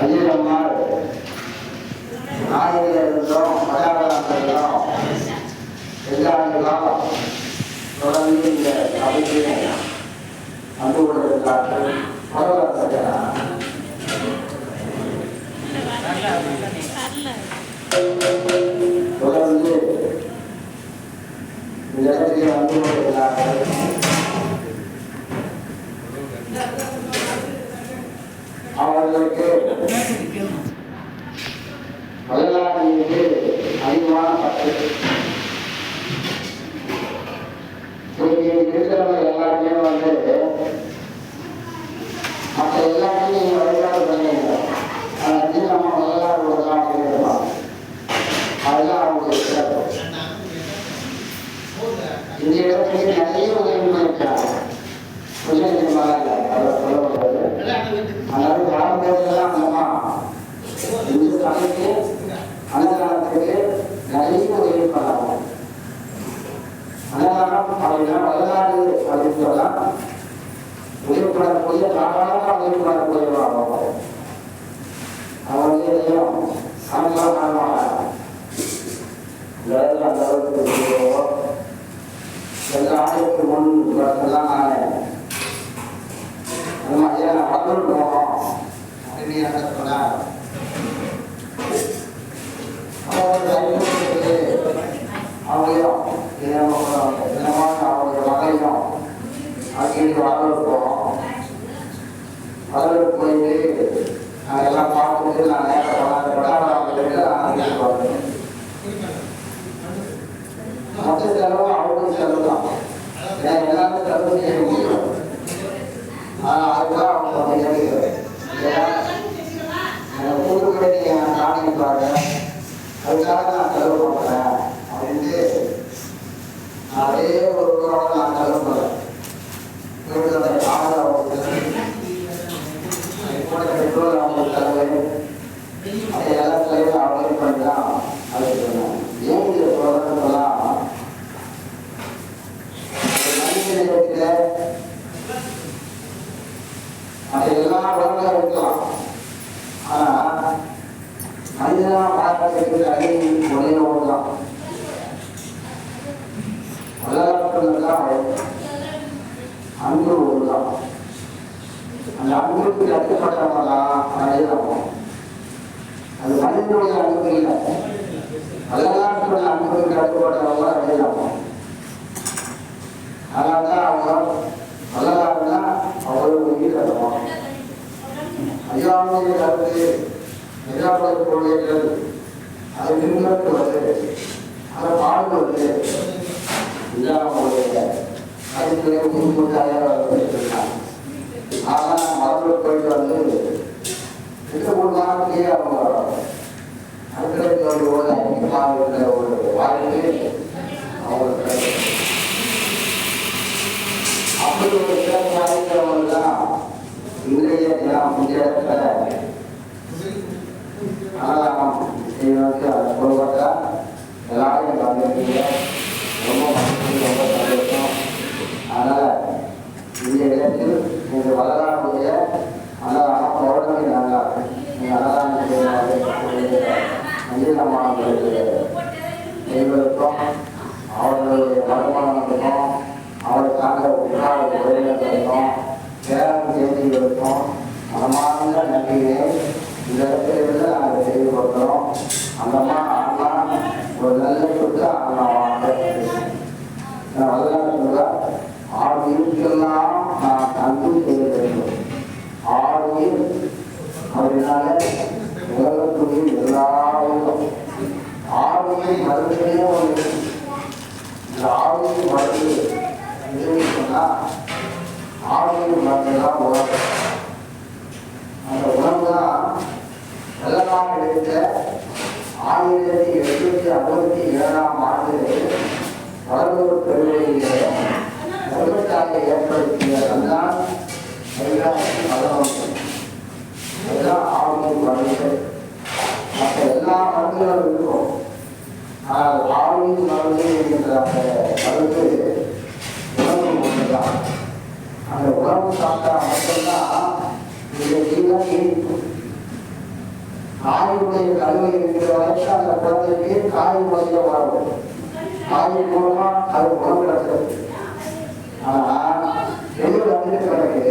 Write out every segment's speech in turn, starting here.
ஐயம்மாள் நாயில் இருந்தோம், மலையாளம் இருந்தோம், எல்லாரும் தொடர்ந்து இந்த சபைக்கு வந்து கொண்டிருக்கிறார்கள். தொடர்ந்து இந்த இடத்திலே வந்து கொண்டிருக்கிறார்கள். அவர்களுக்கு வரலாறு மீது அதிகமான பற்று. இருக்கிறவங்க எல்லாருமே வந்து மற்ற எல்லாத்தையும் நீங்க வழிபாடு பண்ணீங்க. அது நம்ம வரலாறு விடலாம் அப்படின்றாங்க. அதுதான் அவங்களுக்கு சிறப்பு. இந்த இடத்துக்கு நிறைய உதவி பண்ணிருக்காங்க. கொஞ்சம் மகால அதை சொல்ல முடியாது. அதனால கிராமப்புறத்துலாம் அந்தமா இந்த சபைக்கு அன்னதானத்துக்கு நிறைய உதவி பண்ணாங்க. அன்னதானம் அப்படின்னா வரலாறு அப்படின்னு சொல்லலாம். உதவி பண்ணக்கூடிய தாராளமாக உதவி பண்ணக்கூடியவாங்க. அவங்க எதையும் சமமாக காணமாட்டாங்க. அந்த அளவுக்கு எல்லா ஆண்டுக்கு முன் எல்லாம் நான் வளர்ந்து போகணும் அப்படின்னு எனக்கு சொன்னார். அவங்களையும் தினமாக அவங்களுடைய மகளையும் அடிக்கடி வளர்ந்து போகணும். வளர்ந்து போயிட்டு நாங்கள் எல்லாம் பார்க்கும்போது நான் நேரம் மொத்த செலவு அவங்களுக்கு செலவு தான். ஏன்னா எல்லாமே செலவு செய்ய முடியும். ஆனால் அதுதான் அவங்க கூட்டுப்படி நீங்கள் காணிப்பாங்க, அதுக்காக நான் செலவு பண்ணுறேன் அப்படின்ட்டு அதே ஒரு ரூபாவோட நான் செலவு பண்ணுறேன். ஆறு அவங்களுக்கு பெட்ரோல் அவங்களுக்கு செலவு, அதை எல்லா செலவும் அவங்களே பண்ணி தான் அது சொன்னேன். ஏன் இதை சொல்கிறேன்னு சொன்னால் அது எல்லா வளங்களும் இருக்கலாம். ஆனா மனிதனா பார்க்கறதுக்கு அடி ஒரே ஒன்றுதான். வளர்ப்புலாம் அன்பு ஒன்றுதான். அந்த அன்புக்கு கட்டுப்பட்டவங்கதான் மனிதனும். அது மனிதனுடைய அன்பு இல்லை. வளர்ப்புள்ள அன்புக்கு கட்டுப்பட்டவங்க அடையலாம். அதனால்தான் அவங்க வரலாறுனா அவ்வளவு உயிர் தருவோம். ஐயாவுடைய கருத்து நிராபர கொள்கைகள் அதை பின்பற்றுவது, அதை பாடுவது இல்லாமலுடைய கருத்துக்களை முன்பு தயாராக இருக்காங்க. ஆனால் மரபு போயிட்டு வந்து 2-3 நாட்களே அவங்க அடுத்த ஒரு அதிகமாக ஒரு வாழ்க்கை அவங்களுக்கு அப்படி ஒரு சிறப்பு வாய்ந்தவங்க தான் இன்றைய தினம் இந்த இடத்துல அன்னதானம் செய்வதற்கு அதை கொடுப்பட்டா எல்லாரையும் கலந்துருக்கீங்க. ரொம்ப மகிழ்ச்சி, ரொம்ப சந்தோஷம். அதனால் இந்த இடத்தில் நீங்கள் வரலாறுடைய அன்னதானம் பௌர்ணமி நல்லா நீங்கள் அன்னதானம் செய்ய மஞ்சள் செய்வதற்கும் அவர்களுடைய வருமானத்துக்கும் அவருக்காக உற்றார உரைகளுக்கும் பேரம் செய்திகளுக்கும் மனமார்ந்த நன்றியை இந்த இடத்திலிருந்து நாங்கள் செய்து கொடுக்கிறோம். அந்தமா ஆன்மா ஒரு நல்ல சொத்து ஆன்மாவாக வரலாறு ஆறுயிர்க்கெல்லாம் நான் அன்பு செய்ய வேண்டும். ஆறுயிர் அப்படின்னால உலகத்துடைய எல்லா ஆறுயிர் மருந்துலேயே ஒன்று. இந்த ஆறுயிர் மருந்து சொன்னா ஆறுயிர் மருந்துதான் உணவு. அந்த உணவு தான் வெள்ளமாக எடுத்த 1867ஆம் ஆண்டு வடலூர் பெருவெளியிலே முதற்காக ஏற்படுத்திய அதுதான் அதுதான் ஆறுயிர் மருந்து. மற்ற எல்லா மருந்துகளும் இருக்கும். ஆனால் ஆறுயிர் மருந்து என்கின்ற அந்த மருந்து உணவு ஒன்றுதான். அந்த உணவு சாப்பிட்டா மட்டும்தான் இந்த ஜீவன் இருக்கும். தாயுடைய கல்வி இருக்கிற வரைக்கும் அந்த குழந்தைக்கு தாயுடைய உணவு, தாயின் மூலமா அது உணவு கிடைச்சது. ஆனா வெளியில் வந்துட்டு பிறகு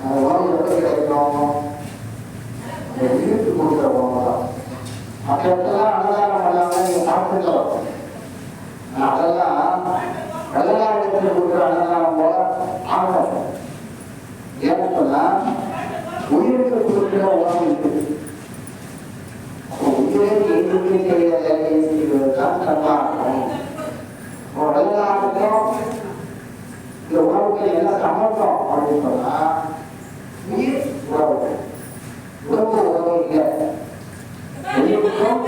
அந்த உணவு எப்படி கிடைக்கும்? அந்த வீட்டு கொடுக்குற உணவு தான். மற்ற இடத்துல அன்னதானம் பண்ணாம நீங்க சாப்பிட்டுக்கலாம். அதெல்லாம் வெள்ளநாடு கொடுக்குற அன்னதானம் போல ஆகும். ஏன்னு சொன்னா உயிருக்கு கொடுக்கிற உணவு இருக்குது. உயிரை எதுவுமே தெரியாதான் சன்மார்க்கம். வெள்ளநாட்டுக்கும் இந்த உணவுக்கு என்ன சம்பந்தம் அப்படின்னு சொன்னா உயிர் உணவு, உணவு உணவு இல்லை. உயிருக்கும்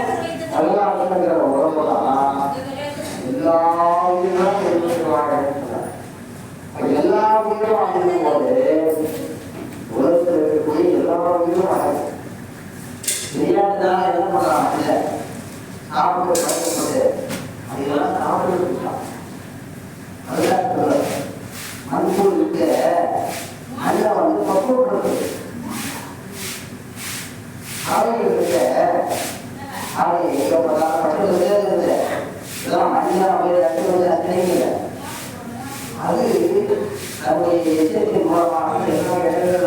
வெள்ளநாட்டுங்கிற உணவு தான் எல்லா உயிரும் இருக்கிறாங்க. எல்லா உயிரும் அழியும் போது உலகத்தில் இருக்கக்கூடிய எல்லா உயிரும் அழகும். தெரியாததான் என்ன பண்றாங்க? சாப்பிட்டு பழக்கப்பட்டு அதெல்லாம் சாப்பிட்டு அதுதான் மண்பூருக்கு நல்லா வந்து பக்குவப்படுத்து. அவைகளுக்கு அவை பட்டு இருக்குது. இதெல்லாம் மனிதனாக போய் கிடைக்கல. அது நம்முடைய எச்சரிக்கை மூலமாக எல்லா இடங்களில்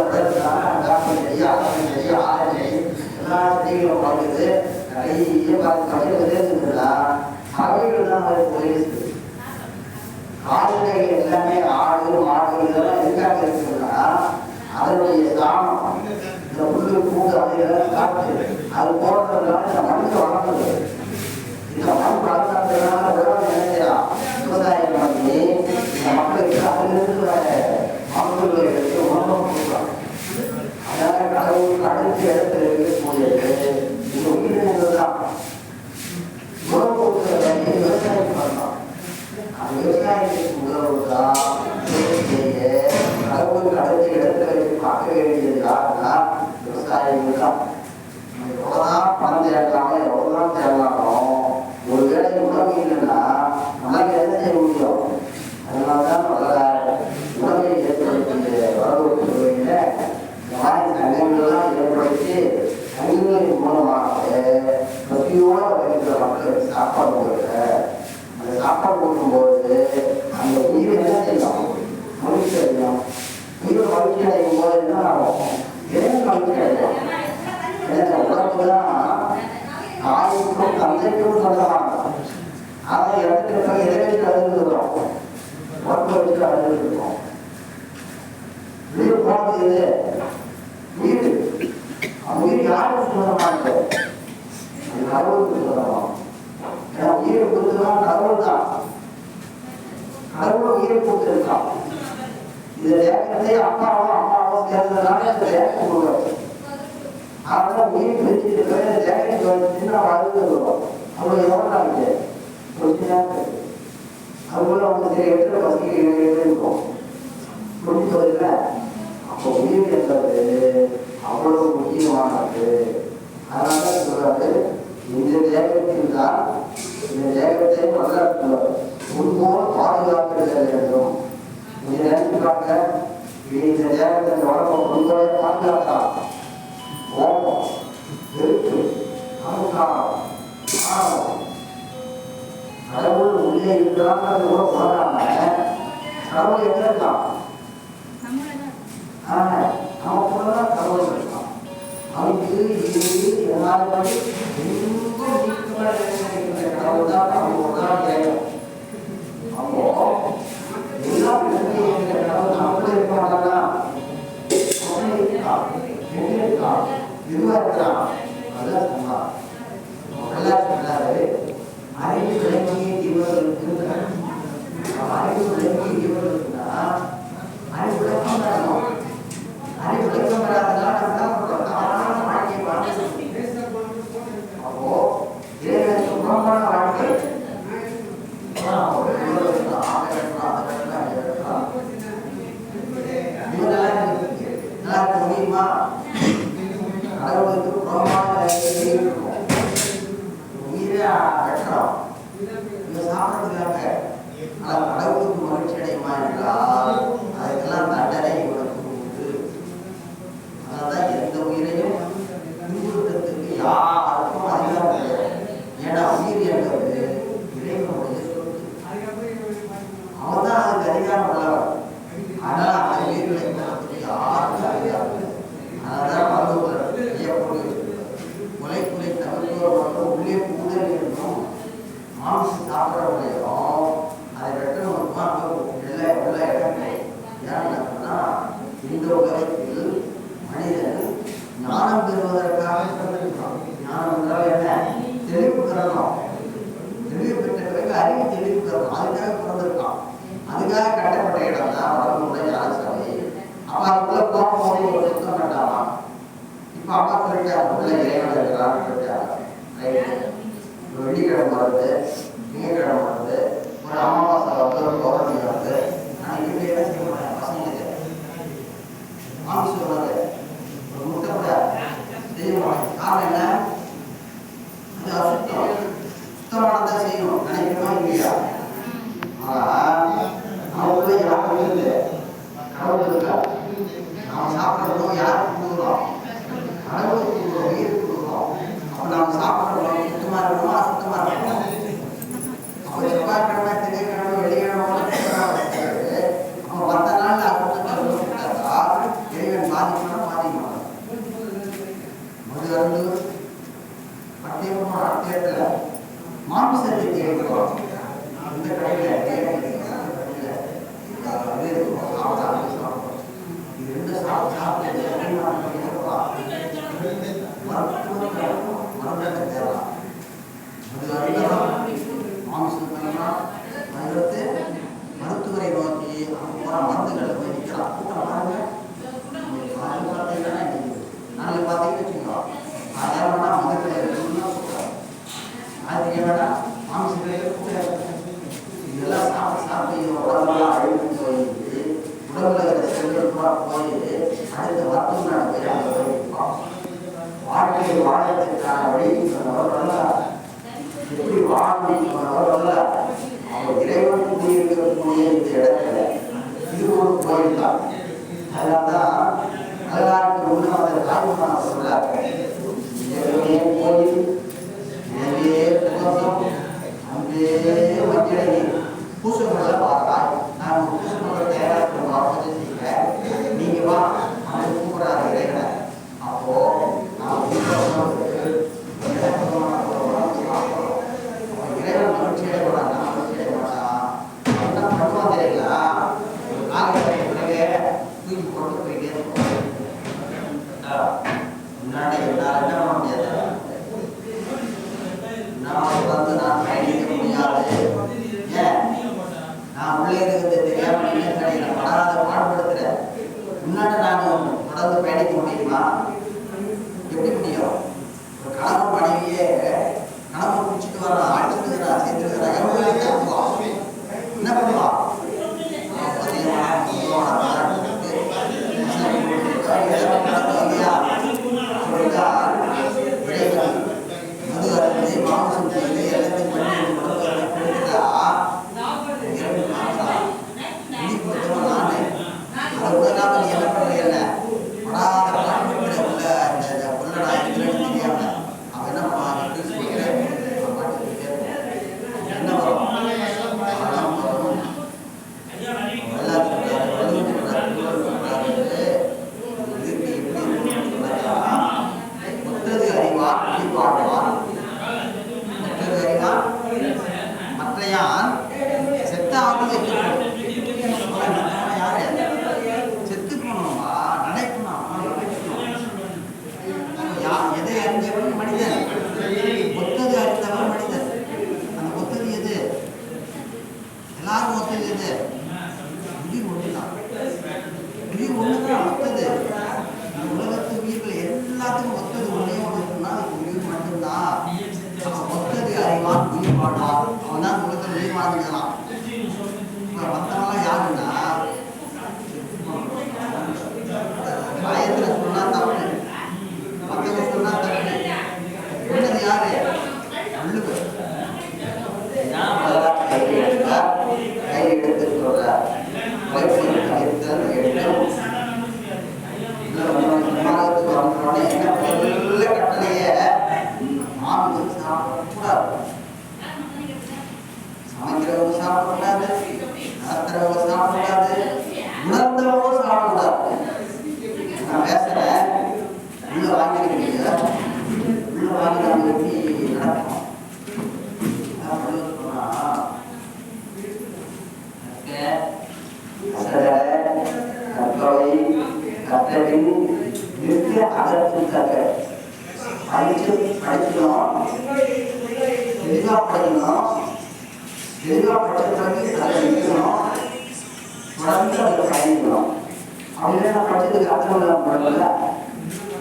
காப்பீடு செய்ய, ஆதாரம் செய்ய, ஆதாரம் செய்ய எல்லா செய்திகளும் பார்க்குது. நிறைய பார்த்து இருந்ததுன்னா அவைகள் தான் அது போயிடுது. கால்நடைகள் எல்லாமே ஆடு மாடு இதெல்லாம் எதுக்காக இருக்குன்னா அதனுடைய சாணம் இந்த புல்லு பூண்டு அதையெல்லாம் சாப்பிட்டு அது போடுறதுனால இந்த மண்ணுக்கு வளர்ந்தது. இந்த மண் வளர்ந்ததுனால உலகம் நினைக்கிறான் விவசாயம் பண்ணி இந்த மக்களுக்கு அதிலிருந்து மக்களை எடுத்து உணவு கொடுக்குறாங்க. அதனால கடவுள் அடுத்த இடத்துல இருக்கக்கூடியது இந்த உயிரினங்கள் தான். உணவு கொடுக்குற வேண்டிய விவசாயம் பண்ணலாம். அந்த விவசாயத்துக்கு உதவு தான் கடவுளுக்கு அடுத்த இடத்துல வச்சு பார்க்க வேண்டியது யாருன்னா விவசாயிகள் தான். எவ்வளவுதான் பணம் தேடலாமோ எவ்வளவுதான் தேடலாமோ ஒரு வேலை உணவு இல்லைன்னா நம்மளால என்ன செய்ய முடியும்? அதனால்தான் உணவை ஏற்படுத்திய வரவு துறையில இந்த மாதிரி சங்கங்கள்லாம் ஏற்படுத்தி சங்கங்களின் மூலமாக பசியோட வருகிற மக்களுக்கு சாப்பாடு கொடுக்க, அந்த சாப்பாடு கொடுக்கும்போது அந்த உயிர் என்ன செய்யலாம்? மகிழ்ச்சி அடையும். உயிர் மகிழ்ச்சி அடையும் போது என்ன ஆகும்? இறைவன் மகிழ்ச்சி அடையும். உடம்பு தான் தாய்க்கும் தந்தைக்கும் சொந்தமானது. அதை இடத்துல போய் இறைவனுக்கு அழுதுகிறோம், உடம்பு வச்சு அழுதுகிறோம். உயிர் போனது இது உயிர். அந்த உயிர் யாருக்கு சொந்தமானது? அது கடவுளுக்கு சொந்தமாகும். ஏன்னா உயிரை கொடுத்துதான் கடவுள் தான். கடவுள் உயிரை கொடுத்துருக்கான். இந்த தேக்கத்தை அம்மாவும் சேர்ந்ததுனால இந்த தேக்கம் கொடுக்குறது. அதெல்லாம் உயிர் பிரிச்சுட்டு ஜாக்கெட் வந்துச்சுன்னா அழுதுகிறோம். அவ்வளோ எவ்வளோ ஆகுது? கொஞ்ச நேரம் அதுபோல வந்து சரி இடத்துல வசதி இருக்கும் முடிஞ்சு வருதுல. அப்போ உயிர் என்பது அவ்வளவு முக்கியமானது. அதனால சொல்றாரு இந்த ஜாக்கெட்டில் தான் இந்த ஜாக்கெட்டை வரலாற்று முன்போல் பாதுகாக்க வேண்டும். நீங்க நினைச்சுக்காங்க இந்த ஜாக்கெட்டை இந்த உடம்பை முன்போல பாதுகாக்கலாம். கோபம், வெறுப்பு, அகங்காரம், ஆணவம் கடவுள் உள்ளே இருக்கிறாங்க கூட உணராம கடவுள் எங்க இருக்கான்? நமக்குள்ளதான் கடவுள் இருக்கான். அவனுக்கு இது எல்லாருமே கடவுள் தான் நமக்கு தேவை. அப்போ எல்லா கடவுள் நமக்குள்ள இருக்க மாட்டாங்க. அதுதான் சொன்னார். சொன்னாரு அறிவு விளங்கிய ஜீவர்களுக்கு அறிவு விளங்கிய ஜீவர்களுக்குன்னா அறிவு விளக்கம் வரணும். அறிவு விளக்கம் வராதனால வாழ்க்கையை பார்த்து அப்போ இறைவனுக்கு புறம்பான வாழ்க்கை முடியுமா? கடவுளுக்கு புறமான உயிரை கட்டணும். இந்த சாப்பிட்றதுக்கு ஞானம் பெறுவதற்காக பிறந்திருக்கிறோம். ஞானம் என்றால் என்ன? தெளிவு பெறணும். தெளிவு பெற்ற பிறகு அறிவு தெளிவு பெறணும். அதுக்காக பிறந்திருக்கான். அதுக்காக கட்டப்பட்ட இடம் தான் வடலூர்ல ஞானசாலை. அப்ப அதுக்குள்ள போகும்போது ஒரு சுத்தம் கட்டாமா? இப்ப அப்பா சொல்லிட்டாங்க உள்ள இறைவன் இருக்கிறான்னு சொல்லிட்டாங்க. வெள்ளிக்கிழமை வருது, திங்கக்கிழமை வருது, ஒரு அமாவாசை வருது, ஒரு பௌர்ணமி வருது. நான் இப்படி என்ன செய்ய மாட்டேன் பசங்களுக்கு மாமி சொல்றது ஒரு முட்டை கூட செய்ய மாட்டேன். காரணம் என்ன? அது அசுத்தம். சுத்தமானதான் செய்யணும் நினைக்கிறோமா இல்லையா? ஆனா அவங்களே யாரும் இல்லை, கடவுள் இருக்கா. நாம் சாப்பிட்றோம் யாருக்கு கொடுக்குறோம்? கடவுளுக்கு கொடுக்குறோம், உயிருக்கு கொடுக்குறோம். அப்போ நாம் சாப்பிட்றோம் சுத்தமாக இருக்கணுமா அசுத்தமாக இருக்கணும்? அப்போ செவ்வாய்க்கிழமை திங்கட்கிழமை வெள்ளிக்கிழமை அவன் 10 நாள் அசுத்தமாக இறைவன் பாதிக்கணும் பாதிக்கணும். மது அருந்து பட்டியமாக அத்தியத்தில் மாமிசத்தை தேடுகிறோம். இந்த கடையில் இது ரெண்டு சாப்பிட்டு மருந்தத்தை தேடலாம். அது அறிஞரும் மாமிசம் தரலாம். அதுக்கு மருத்துவரை நோக்கி அவங்க போகிற மருந்துகளை போய் நிற்கலாம். கூட்டம் பாருங்க. பார்த்தீங்கன்னா நாளைக்கு பார்த்தீங்கன்னு வச்சுக்கோங்க, 1000 வேணா மதுக்கடையில் சொல்கிறேன், ஞாயிற்றுக்கிழமை வேணா மாமிசக்கடையில் கூட்டம். இதெல்லாம் சாப்பிட்டு உடம்பெல்லாம் அழுத்து போயிட்டு உடம்புல இருக்கிற செல்கள் கூட போயிட்டு அடுத்த மருத்துவ போய் அங்கே போயிருப்பான். வாழ்க்கையை வாழறதுக்கான வழி சொன்னவர் அல்ல, எப்படி வாழணும் சொன்னவர் அல்ல. அவங்க இறைவன் குடியிருக்கக்கூடிய இந்த இடத்துல இது ஒரு கோயில் தான். அதனால்தான் வரலாற்று முன்னவர் தாய்மான சொல்றார், கோயில் எனவே புகசம் அங்கே வச்சிடை பூசங்களை பார்த்தாய். நான் ஒரு பூசங்களை தயாரிப்பு வாபஸ் செய்கிறேன், நீங்க வா அப்படின்னு கூப்பிடாத இறைவனை. அப்போ நான் இறைவன் மகிழ்ச்சி அடைவான், நான் மகிழ்ச்சி அடைய மாட்டான். என்ன பண்ணுவான் தெரியுங்களா? ஒரு காலகட்டத்திலேயே தூக்கி போட்டு போயிட்டே இருக்கும். முன்னாடி என்னால் என்ன பண்ண முடியாது, நான் வந்து நான் பயணிக்க முடியாது. ஏன்? நான் உள்ளே இருக்கிறது தெரியாம நான் படாத பாடுபடுத்துறேன். முன்னாடி நான் தொடர்ந்து பயணிக்க முடியுமா? எப்படி முடியும்? ஒரு கணவன் மனைவியே கணவன் குடிச்சிட்டு வர ஆட்சிக்கிறா சேர்த்துருக்கிறா என்ன பண்ணுவான்? மது அருந்து மாம்சம் செய்து எல்லாத்தையும் பண்ணி கொடுத்துட்டா நானே அதை என்ன பண்ணுறீங்க? படாத பாட்டு உள்ள உள்ளடா இருக்கிறேன்னு தெரியாம அவன் என்ன பண்ணுவாங்க? என்ன வரும்? பணம் வரும். முத்தது அறிவான் பாடுவான், முத்தது அறிவான் மற்றையான் செத்த ஆகுது. யாரு செத்து போனோமா? நினைக்கணும். எதை அறிந்தவன் மனிதன், ஒத்தது அறிந்தவன் மனிதன். அந்த ஒத்தது எது? எல்லாரும் ஒத்தது எது? உயிர் ஒன்றுதான். உயிர் ஒன்றுதான் ஒத்தது. உலகத்து உயிர்கள் எல்லாத்துக்கும் ஒத்தது ஒன்றே ஒன்று இருக்குன்னா உயிர் மட்டும்தான். ஒத்தது அறிவான் உயிர் வாழ்வான். அவன் தான் உலகத்தில் உயிர் வாழ்ந்துக்கலாம். மற்றவங்களாம் யாருன்னா ஆயத்தில் சொன்னா தப்பு, மற்றவங்க சொன்னா தப்பு. சொன்னது யாரு? வள்ளுவர். கை எடுத்து சொல்றார், கட்டளைய மாவு சாப்பிடக்கூடாது, சமைக்கிறவங்க சாப்பிடக்கூடாது, நடத்துறவங்க சாப்பிடக்கூடாது, உணர்ந்தவங்க சாப்பிடக்கூடாது. நான் பேசுறேன், உள்ள வாங்கிருக்கீங்க, உள்ள வாங்கி நம்ம எப்படி நடக்கணும்? கற்றவை கற்றவின் நிற்க அகற்ற இருக்காரு. படிக்கணும், தெளிவாக படிக்கணும், தெளிவாக படித்த பிறகு அதை நிற்கணும், தொடர்ந்து அதை பயணிக்கணும். அப்படின்னா படிச்சதுக்கு அர்த்தம் இல்லாமல் பண்ணல.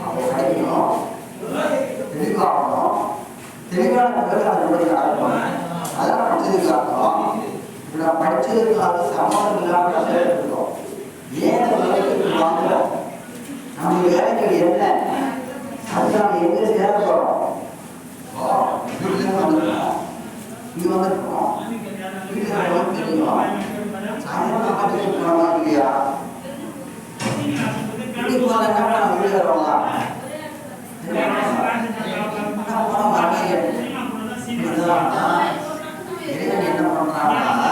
அப்போ படிக்கணும், தெளிவாகணும், தெளிவான பிறகு அதனுடைய அர்த்தம் அதெல்லாம் படிச்சதுக்கு அர்த்தம். இப்போ நான் படிச்சதுக்கு அது சம்மந்தம் இல்லாமல் இருக்கோம். ஏன் அந்த வேலைக்கு வாங்குறோம்? நம்ம வேலைகள் என்ன? அது நம்ம எங்கே சேர போகிறோம்? வீட்டில் வந்துருக்கோம், இங்கே வந்துருக்கோம், வீட்டில் தெரியும். சாயந்தரம் பார்த்துட்டு போனோமா இல்லையா? வீட்டுக்கு போன என்ன பண்ண வீடு வருவாங்களா? இறைவன் என்ன பண்றாங்கன்னா,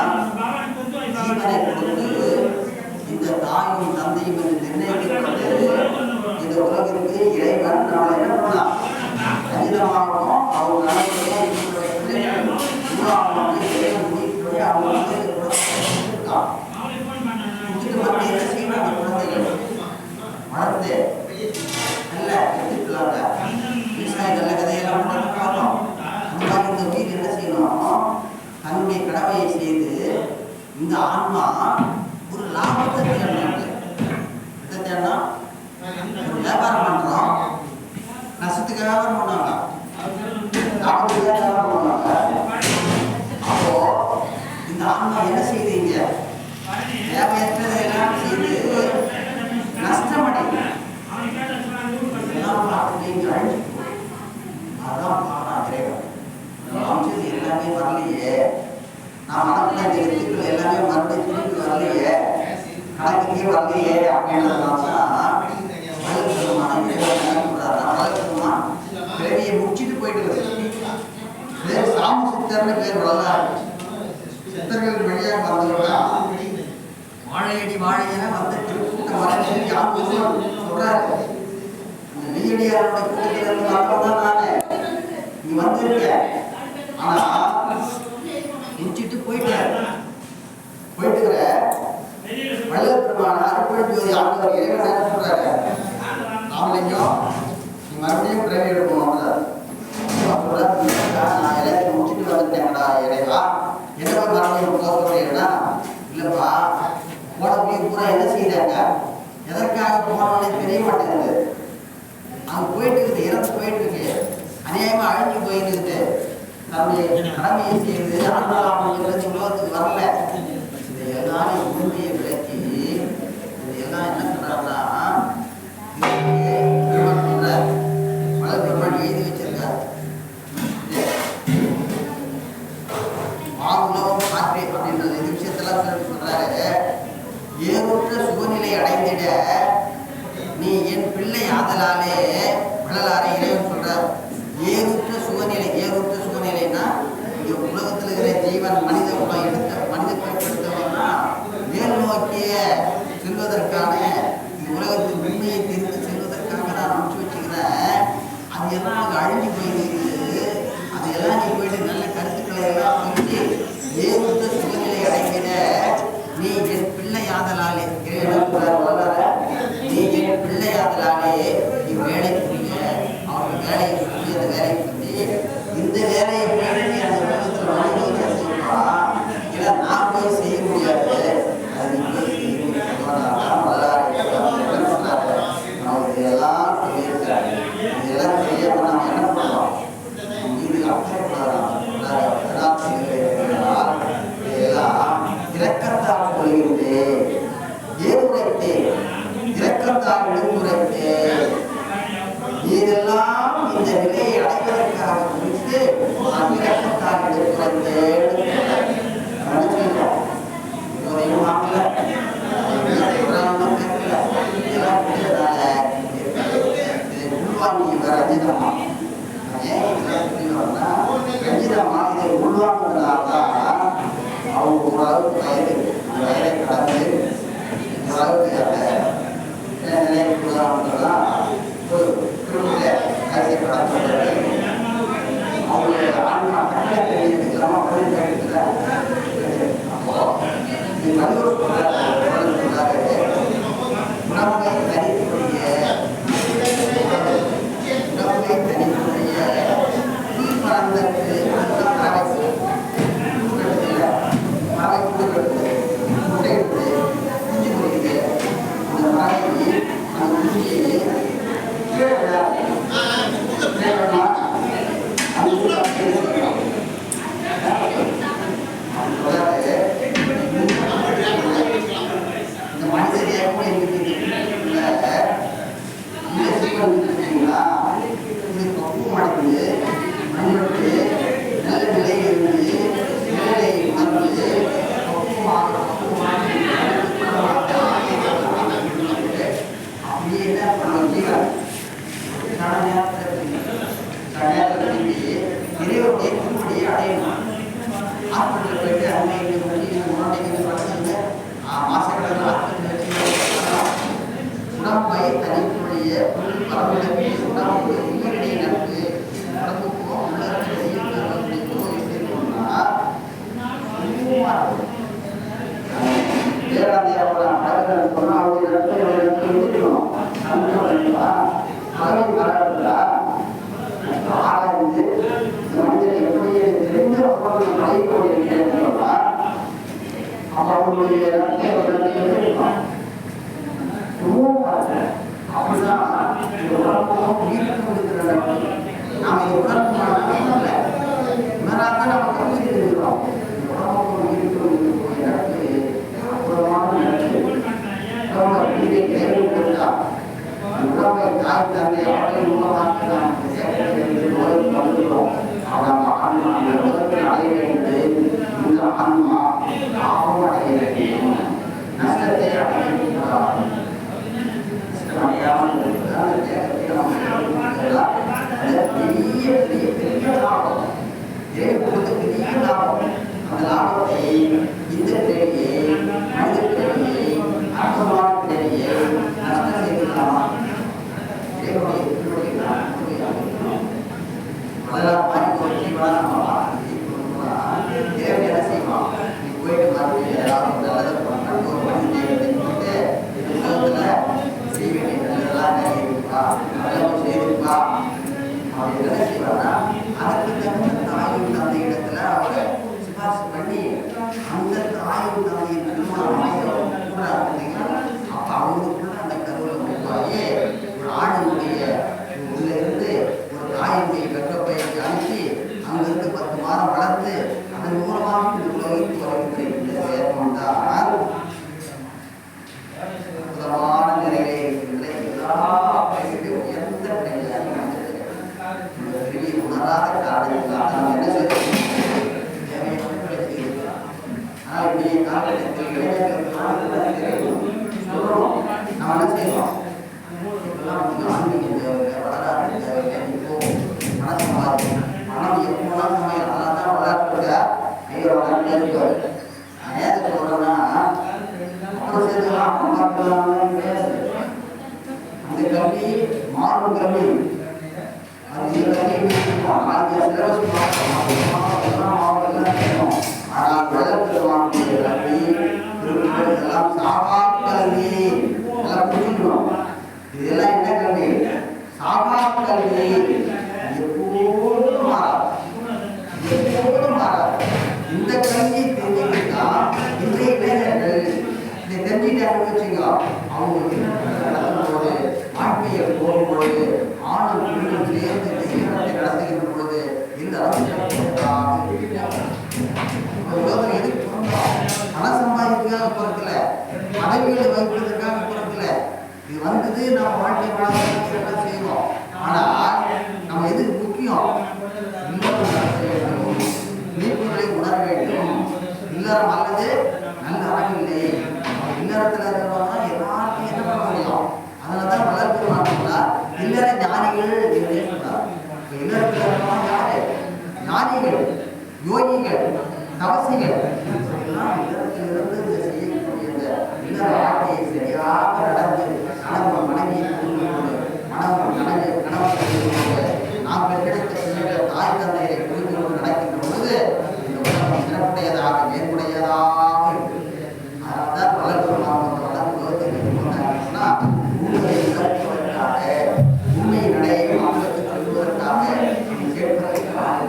ஜீவனை கொடுத்து இந்த தாயும் தந்தையும் என்று நிர்ணயிக்கப்பட்டு இந்த உலகிற்கு இறைவன் நம்மளை என்ன பண்ணலாம்? கணிதமாகவும் அவங்க வளர்த்து நல்ல எடுத்துக்கலாங்க. விவசாயம் நல்ல கதையெல்லாம் பார்த்தோம். அந்த மாதிரி இந்த உயிர் என்ன செய்யணும்? தன்னுடைய கடமையை செய்து இந்த ஆன்மா ஒரு லாபத்தை தேடணும். எதை தேடணும்? ஒரு வியாபாரம் பண்றோம், நஷ்டத்துக்கு வியாபாரம் பண்ணுவாங்க, லாபத்துக்கு வியாபாரம் பண்ணுவாங்க. அப்போ இந்த ஆன்மா என்ன செய்யுறீங்க? தேவையற்றதையெல்லாம் செய்து நஷ்டமடைங்க. அதான் பாடம் இறைவன். அமைச்சது எல்லாமே வரலையே, நான் மனப்பில் இந்த எழுத்துக்கள் எல்லாமே மறுபடியும் திருப்பி வரலையே, கணக்குக்கே வரலையே அப்படின்றதுனால பிறவியை முடிச்சுட்டு போயிட்டு வருது. பேர் சாமி சித்தர்னு பேர் வரலாறு. சித்தர்கள் வழியாக வந்தவங்க வாழையடி வாழையென வந்து திருக்கூட்டம் வர யாரும் சொல்றாரு. அந்த நெய்யடியாரோட கூட்டத்திலிருந்து வரதான் நானு நீ வந்திருக்க. ஆனா முடிச்சுட்டு போயிட்டுக்கிற வள்ளற்பெருமான அருட்பெரும் ஜோதி ஆண்டவர் இறைவன் என்ன சொல்றாரு? ராமலிங்கம், நீ மறுபடியும் பிறவி எடுக்கணும். நான் எல்லாத்தையும் முடிச்சுட்டு வந்துட்டேன்டா இறைவா, என்னவா மறுபடியும் போகிறேன்னா இல்லப்பா, போனவங்க பூரா என்ன செய்யறாங்க? எதற்காக போனவனே தெரிய மாட்டேங்குது. அவங்க போயிட்டு இருக்குது, இறந்து போயிட்டு இருக்கு, அநியாயமா அழிஞ்சு போயிட்டு இருக்குது. தன்னுடைய கடமையை செய்து ஆண்டாளாம் உலகத்துக்கு வரல. இதையெல்லாம் உண்மையை விளக்கி இதையெல்லாம் என்ன சொல்றாருன்னா, மலர் எழுதி வச்சிருக்காரு. மாவுலகம் காற்றே அப்படின்றது இந்த விஷயத்தெல்லாம் சொல்றாரு. ஏறுற்ற சுகநிலை அடைந்திட நீ என் பிள்ளை ஆதலாலே வள்ளலாரை இறைவன் சொல்றார். ஏறுற்ற சுகநிலை, ஏறுற்ற சுகநிலைன்னா இங்க உலகத்தில் இருக்கிற ஜீவன் மனித குலம் மனித குலப்படுத்தவன்னா மேல் நோக்கிய செல்வதற்கான உலகத்தின் உண்மையை தெரிந்து செல்வதற்காக நான் அனுப்பிச்சு வச்சுக்கிறேன். அது எல்லாம் அங்கே அழிஞ்சு போயிருக்குது. அதையெல்லாம் நீ போயிட்டு நல்ல கருத்துக்களை எல்லாம் சொல்லி ஏறுற்ற சுகநிலை அடைந்திட நீ என் பிள்ளையாதலாலே நீ என் பிள்ளையாதலாலே நீ வேலை புரிய அவங்க வேலையை சொல்லி அந்த வேலையை சொல்லி இந்த வேலையை பண்ணி அந்த உலகத்தில் மனிதர்கள் செய்யலாம். இல்லை நான் போய் செய்ய முடியாது, அது நீ போய் செய்ய முடியாது. நான் இதெல்லாம் சொல்லியிருக்கிறேன். இதெல்லாம் செய்ய நம்ம என்ன பண்ணலாம்? இது அப்சப்படலாம். இதெல்லாம் இரக்கத்தால் கொள்கிறது, ஏதுரைத்தே இரக்கத்தால் விடுமுறைத்தே. இதெல்லாம் இந்த நிலையை அடைவதற்காக குறித்து நாம் இரக்கத்தால் விடுமுறைத்தேன். ரஞ்சிதமா ரஞ்சிதமா இதை உள்வாங்குறதுனால்தான் அவங்க ஓரளவுக்கு வயது வயதை கடந்து ஓரளவுக்கு அந்த நிலையை கொடுக்குறாங்கலாம் ஒரு திருவிழா கருத்தை கடந்து அவங்களுடைய ஆன்மா கட்ட தெரியுது இல்லாமல் புரிந்து கிடைக்குதுல. அப்போ இது நல்லூர் சொல்றாரு உணவை தனிக்கூடிய இறைவனுடைய திருப்படியை அடையணும். ஹாஸ்பிட்டலில் போயிட்டு அன்னைக்கு மாசக்கடலில் ஹாஸ்பிட்டல் வச்சு உடம்பை தனிப்புடைய பரவலுக்கு உடம்பு உயிரிடைய நட்பு உடம்புக்கும் ஆராய்ந்து மனிதனை எப்படி தெரிந்து அவர்களுடைய அப்படிதான் உயிருக்கு கொடுக்கிற நாம் இதை உணர்ந்தால் நமக்கு உயிர் இருக்கிறோம். உயிருக்கு கொடுக்கக்கூடிய அற்புதமான உடம்பை தாய் தந்தை அவரை மூலமாக நாம் வந்துள்ளோம். அடைய வேண்டியது இந்த ஆன்மா லாபம் அடைய வேண்டும், நஷ்டத்தை அடைய வேண்டும். அடையாமல் பெரிய பெரிய பெரிய லாபம், பெரிய லாபம். அந்த லாபத்தை இந்த பிறவியை மனித பிறவியை அற்புதமான பிறவியை நஷ்டம் செய்யலாமா? அதெல்லாம் பயன்படுத்தி என்ன செய்வோம்? நீ போயிட்டு மறுபடியும் ஏதாவது நல்லதை பண்ண ஒரு மனித செய்ய வேண்டிய நல்லதெல்லாம் இருக்கா, அதெல்லாம் செய்திருக்கா அப்படின்னு என்ன செய்வாங்கன்னா அதற்கு தகுந்த தாயும் தந்தை இடத்துல அவங்க சிபாரிசு பண்ணி அந்த தாயும் தந்தையின் திருமணம் கூட அப்ப அவங்களுக்குள்ள அந்த கருவை உருவாகி ஒரு ஆணுடைய உள்ள இருந்து ஒரு தாயினுடைய கர்ப்பப்பைக்கு அனுப்பி அங்கிருந்து 10 மாதம் வளர்த்து அதன் மூலமாக இந்த உலகிற்கு வருகின்ற இந்த சேர்மம் தான் அற்புதமான நிலையிலே இருக்கின்ற எல்லா உயர்ந்த நிலையாக பெரிய உணராத காரணத்தினால் நாம் என்ன செய்யணும்? ஆனால் இன்றைய காலகட்டத்தில் இளைஞர்களுக்கு சொல்றோம், நாம் என்ன செய்வோம்? ஆன்மீக வளராது இப்போ மனசு மாறி மனம் எப்போலாம் சமையல் அதனால தான் வளர்ப்புங்க ஐயோ வளர்ந்து இருக்காரு. நான் ஏன் சொல்றேன்னா அப்புறம் சேர்த்துக்கலாம் அப்புறம் பார்க்கலாம் கிடையாது. அந்த கல்வி மாறும் கல்வி, அது இந்த கல்வி சிலபஸ் ஆனால் வளர்ப்பு வாங்கக்கூடிய கல்வி எல்லாம் சாகா கல்வி எல்லாம் புரிஞ்சுக்கணும். இதெல்லாம் என்ன கல்வி? சாகா கல்வி. எப்போதும் மாறாது, எப்போதும் மாறாது. இந்த கல்வி தெரிஞ்சுக்கிட்டா இன்றைய இளைஞர்கள் இதை தெரிஞ்சுட்டாங்க வச்சுங்க, அவங்களுக்கு நடக்கும்போது வாழ்க்கையை போகும்போது ஆணும் பெண்ணும் சேர்ந்து இந்த ஈரத்தை நடத்துகின்ற பொழுது இந்த உலகம் எதுக்கு பிறந்தோம்? பணம் சம்பாதிக்கிறதுக்காக பிறக்கல, பதவிகளை வைப்பதற்காக பிறக்கல. இது வந்தது நம்ம வாழ்க்கை வாழ்க்கை செய்யணும். ஆனால் நம்ம எதுக்கு முக்கியம்? மீட்புகளை உணர வேண்டும். இல்லறம் அல்லது நல்ல அறவில்லை. இல்லறத்தில் இருக்கிறவங்க எல்லாருக்கும் என்ன பண்ண முடியும்? அதனால தான் வளர்ப்பு மாட்டோம்னா இல்லற ஞானிகள் சொல்றார். இல்லறத்தில் இருக்கிறவங்க யாரு? ஞானிகள், யோகிகள், தவசிகள். எல்லாம் இல்லறத்திலிருந்து செய்யக்கூடிய இல்லற வாழ்க்கையை சரியாக நடந்து கணவன் மனைவி நாம் பெற்றெடுத்த தாய் தந்தையை புரிந்து கொண்டு நடக்கின்ற பொழுது இந்த உலகம் சிறப்புடையதாக மேற்புடையதாக இருக்கு. அதனால்தான் வளர்ப்பு உண்மையை விளக்குவதற்காக உண்மை நடையை மக்களுக்கு சொல்வதற்காக கேட்பதற்காக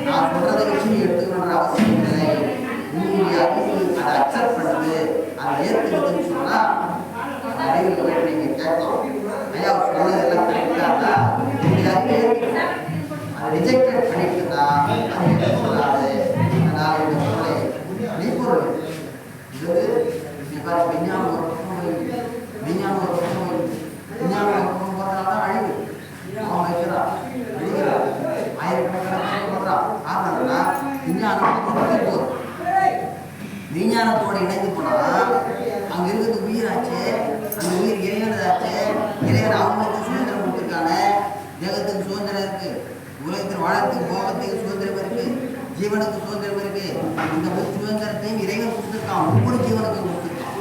நான் சொல்றதை வச்சு நீ எடுத்துக்கணுன்ற அவசியம் இல்லை. உங்களுடைய அறிவு அதை அக்செப்ட் பண்ணுது, அதை ஏற்றுக்குதுன்னு சொன்னா அறிவுக்கு போய் நீங்க கேட்கலாம். ஐயா சொன்னதெல்லாம் கரெக்டாக உங்களுடைய அறிவு அதை ரிஜெக்டட் பண்ணிட்டுனா அது எடுத்துக்கூடாது. அதனால் இந்த பொருளை மெய்ப்பொருள் இது விஞ்ஞானம் ஒரு பக்கம் விஞ்ஞானம் ஒரு பக்கம் விஞ்ஞானம் ஒரு பக்கம் போறதுனால தான் அழிவு. அவன் வைக்கிறான் அழிகிறான் ஆயிரக்கணக்கான போடுறான். காரணம்னா விஞ்ஞானம் விஞ்ஞானத்தோடு இணைந்து போனா அங்க இருக்கிறது உயிராச்சு, அந்த உயிர் இறைவனதாச்சு. இறைவன் அவங்களுக்கு சுதந்திரம் கொடுத்துருக்காங்க. தேகத்துக்கு சுதந்திரம் இருக்கு, உலகத்தில் வாழறதுக்கு போகத்துக்கு சுதந்திரம் இருக்கு, ஜீவனுக்கு சுதந்திரம் இருக்கு. இந்த சுதந்திரத்தையும் இறைவன் கொடுத்துருக்கான். ஒவ்வொரு ஜீவனுக்கும் கொடுத்துருக்கான்,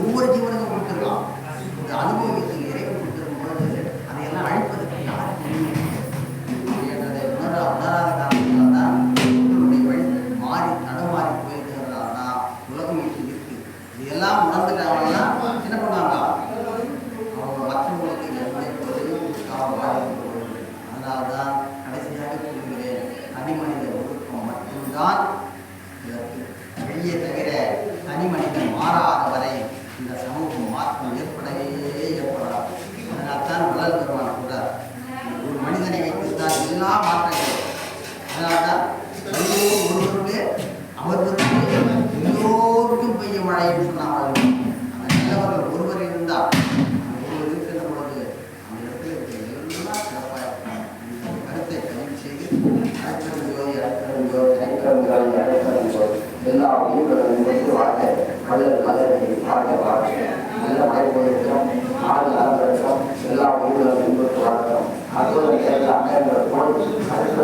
ஒவ்வொரு ஜீவனுக்கும் கொடுத்துருக்கான். இந்த அனுபவத்துக்கு இறைவன் கொடுத்துருக்கும் போது அதையெல்லாம் அழிப்பதற்கு யாருக்கு என்றதை உணராத காரணத்தினால தான் உங்களுடைய வழி மாறி தடமாறி போயிருக்கிறதால தான் உலகம் இருக்கு. இதெல்லாம் உணர்ந்துட்டாங்கன்னா என்ன பண்ணுவாங்க, அவங்க மற்றவங்களுக்கு அதனால தான் கடைசியாக சொல்கிறேன், தனி மனித ஒழுக்கம் மட்டும்தான் இதற்கு வெளியே தவிர தனி மனிதன் மாறாத வரை இந்த சமூகம் மாற்றம் ஏற்படவே ஏற்படாது. அதனால் தான் வள்ளல் பெருமான் கூட ஒரு மனிதனை வைத்துத்தான் எல்லா மாற்றங்களும். அதனால்தான் ஒருவருடைய அவர் எல்லோருக்கும் பெய்ய மழைன்னு சொன்னார்கள். அந்த நல்லவர்கள் ஒருவர் இருந்தால் ஒருவர் இருக்கிற பொழுது அந்த இடத்துல இருக்கிற எல்லாம் சிறப்பாக இருப்பாங்க. இந்த கருத்தை பதிவு செய்து எல்லா உயிர்களும் வாழ்க வள்ளல் மலரை வாழ்க வாழ்க. நல்ல மழை போயிருக்கிறோம், நாடு நலந்திருக்கிறோம், எல்லா உயிர்களும் வாழ்கிறோம். அற்புதம் எல்லா போது அடுத்த